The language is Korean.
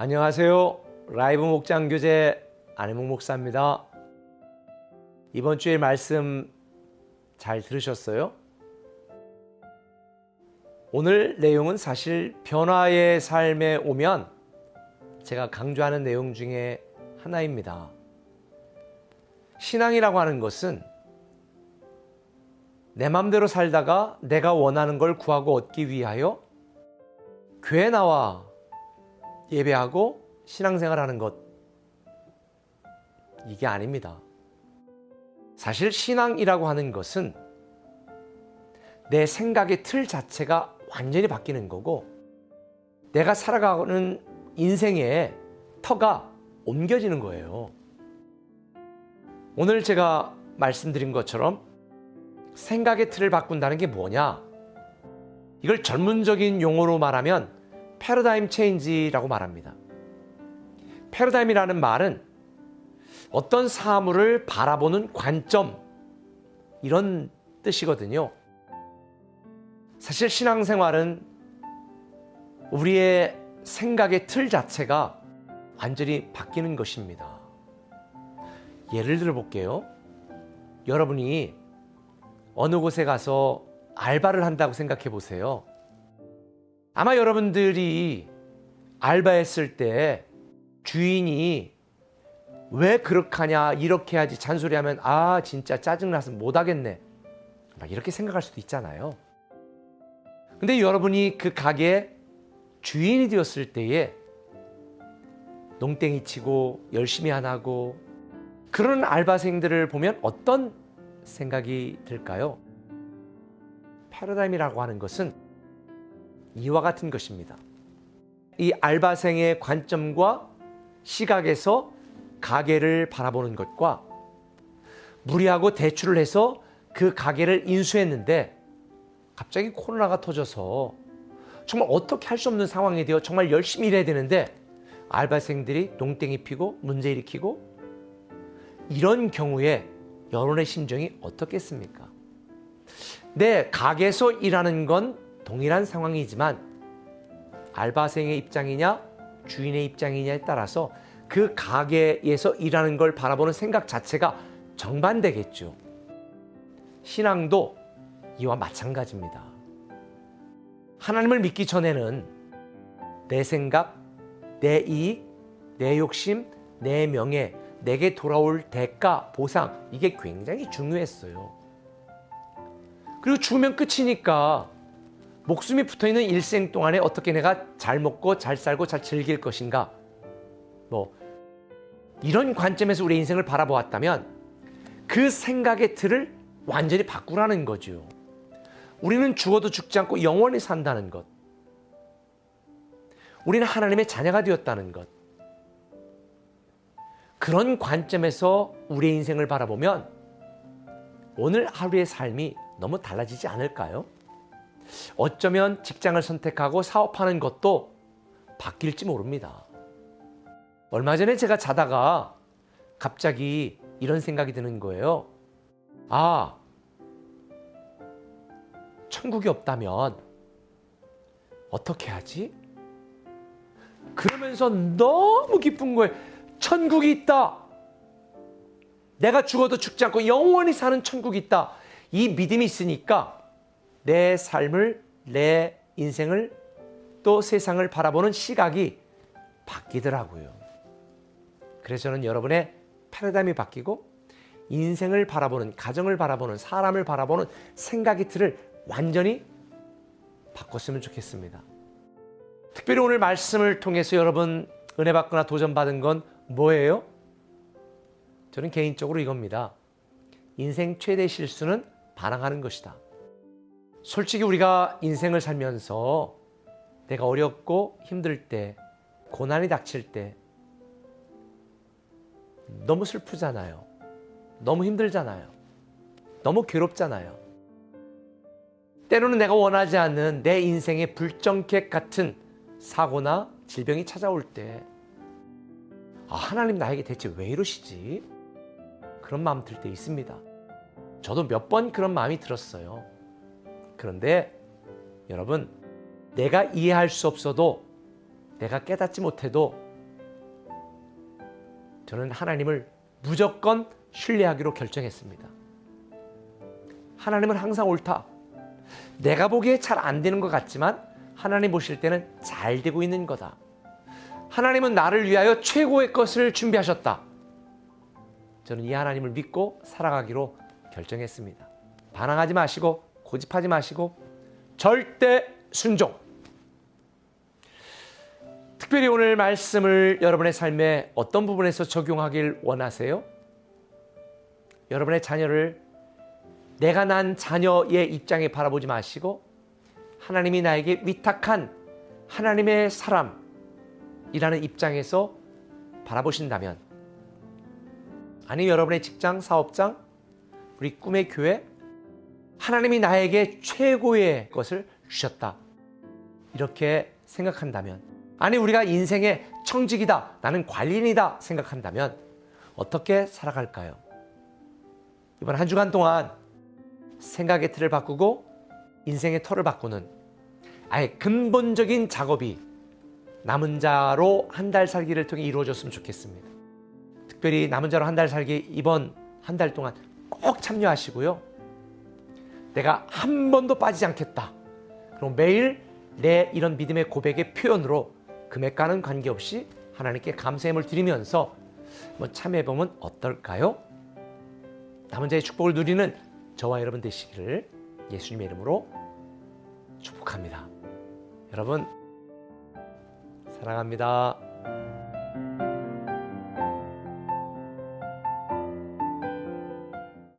안녕하세요. 라이브 목장 교재 안혜묵 목사입니다. 이번 주에 말씀 잘 들으셨어요? 오늘 내용은 사실 변화의 삶에 오면 제가 강조하는 내용 중에 하나입니다. 신앙이라고 하는 것은 내 맘대로 살다가 내가 원하는 걸 구하고 얻기 위하여 교회 나와 예배하고 신앙생활하는 것, 이게 아닙니다. 사실 신앙이라고 하는 것은 내 생각의 틀 자체가 완전히 바뀌는 거고, 내가 살아가는 인생의 터가 옮겨지는 거예요. 오늘 제가 말씀드린 것처럼 생각의 틀을 바꾼다는 게 뭐냐? 이걸 전문적인 용어로 말하면 패러다임 체인지라고 말합니다. 패러다임이라는 말은 어떤 사물을 바라보는 관점, 이런 뜻이거든요. 사실 신앙생활은 우리의 생각의 틀 자체가 완전히 바뀌는 것입니다. 예를 들어 볼게요. 여러분이 어느 곳에 가서 알바를 한다고 생각해 보세요. 아마 여러분들이 알바했을 때 주인이 왜 그렇게 하냐, 이렇게 해야지 잔소리하면 진짜 짜증나서 못하겠네, 막 이렇게 생각할 수도 있잖아요. 근데 여러분이 그 가게 주인이 되었을 때에 농땡이 치고 열심히 안 하고 그런 알바생들을 보면 어떤 생각이 들까요? 패러다임이라고 하는 것은 이와 같은 것입니다. 이 알바생의 관점과 시각에서 가게를 바라보는 것과 무리하고 대출을 해서 그 가게를 인수했는데 갑자기 코로나가 터져서 정말 어떻게 할 수 없는 상황이 되어 정말 열심히 일해야 되는데 알바생들이 농땡이 피고 문제 일으키고, 이런 경우에 여러분의 심정이 어떻겠습니까? 내 가게에서 일하는 건 동일한 상황이지만 알바생의 입장이냐 주인의 입장이냐에 따라서 그 가게에서 일하는 걸 바라보는 생각 자체가 정반대겠죠. 신앙도 이와 마찬가지입니다. 하나님을 믿기 전에는 내 생각, 내 이익, 내 욕심, 내 명예, 내게 돌아올 대가, 보상, 이게 굉장히 중요했어요. 그리고 죽으면 끝이니까 목숨이 붙어있는 일생 동안에 어떻게 내가 잘 먹고 잘 살고 잘 즐길 것인가, 이런 관점에서 우리의 인생을 바라보았다면 그 생각의 틀을 완전히 바꾸라는 거죠. 우리는 죽어도 죽지 않고 영원히 산다는 것, 우리는 하나님의 자녀가 되었다는 것, 그런 관점에서 우리의 인생을 바라보면 오늘 하루의 삶이 너무 달라지지 않을까요? 어쩌면 직장을 선택하고 사업하는 것도 바뀔지 모릅니다. 얼마 전에 제가 자다가 갑자기 이런 생각이 드는 거예요. 천국이 없다면 어떻게 하지? 그러면서 너무 기쁜 거예요. 천국이 있다. 내가 죽어도 죽지 않고 영원히 사는 천국이 있다. 이 믿음이 있으니까 내 삶을, 내 인생을, 또 세상을 바라보는 시각이 바뀌더라고요. 그래서 저는 여러분의 패러다임이 바뀌고 인생을 바라보는, 가정을 바라보는, 사람을 바라보는 생각의 틀을 완전히 바꿨으면 좋겠습니다. 특별히 오늘 말씀을 통해서 여러분 은혜 받거나 도전 받은 건 뭐예요? 저는 개인적으로 이겁니다. 인생 최대 실수는 반항하는 것이다. 솔직히 우리가 인생을 살면서 내가 어렵고 힘들 때, 고난이 닥칠 때 너무 슬프잖아요. 너무 힘들잖아요. 너무 괴롭잖아요. 때로는 내가 원하지 않는 내 인생의 불정객 같은 사고나 질병이 찾아올 때 하나님 나에게 대체 왜 이러시지? 그런 마음 들 때 있습니다. 저도 몇 번 그런 마음이 들었어요. 그런데 여러분, 내가 이해할 수 없어도, 내가 깨닫지 못해도 저는 하나님을 무조건 신뢰하기로 결정했습니다. 하나님은 항상 옳다. 내가 보기에 잘 안 되는 것 같지만 하나님 보실 때는 잘 되고 있는 거다. 하나님은 나를 위하여 최고의 것을 준비하셨다. 저는 이 하나님을 믿고 살아가기로 결정했습니다. 반항하지 마시고 고집하지 마시고 절대 순종. 특별히 오늘 말씀을 여러분의 삶에 어떤 부분에서 적용하길 원하세요? 여러분의 자녀를 내가 난 자녀의 입장에 바라보지 마시고 하나님이 나에게 위탁한 하나님의 사람이라는 입장에서 바라보신다면, 아니면 여러분의 직장, 사업장, 우리 꿈의 교회, 하나님이 나에게 최고의 것을 주셨다 이렇게 생각한다면, 아니 우리가 인생의 청직이다, 나는 관리인이다 생각한다면 어떻게 살아갈까요? 이번 한 주간 동안 생각의 틀을 바꾸고 인생의 터를 바꾸는 아예 근본적인 작업이 남은 자로 한 달 살기를 통해 이루어졌으면 좋겠습니다. 특별히 남은 자로 한 달 살기 이번 한 달 동안 꼭 참여하시고요. 내가 한 번도 빠지지 않겠다. 그럼 매일 내 이런 믿음의 고백의 표현으로 금액과는 관계없이 하나님께 감사함을 드리면서 한번 참여해보면 어떨까요? 남은 자의 축복을 누리는 저와 여러분 되시기를 예수님의 이름으로 축복합니다. 여러분 사랑합니다.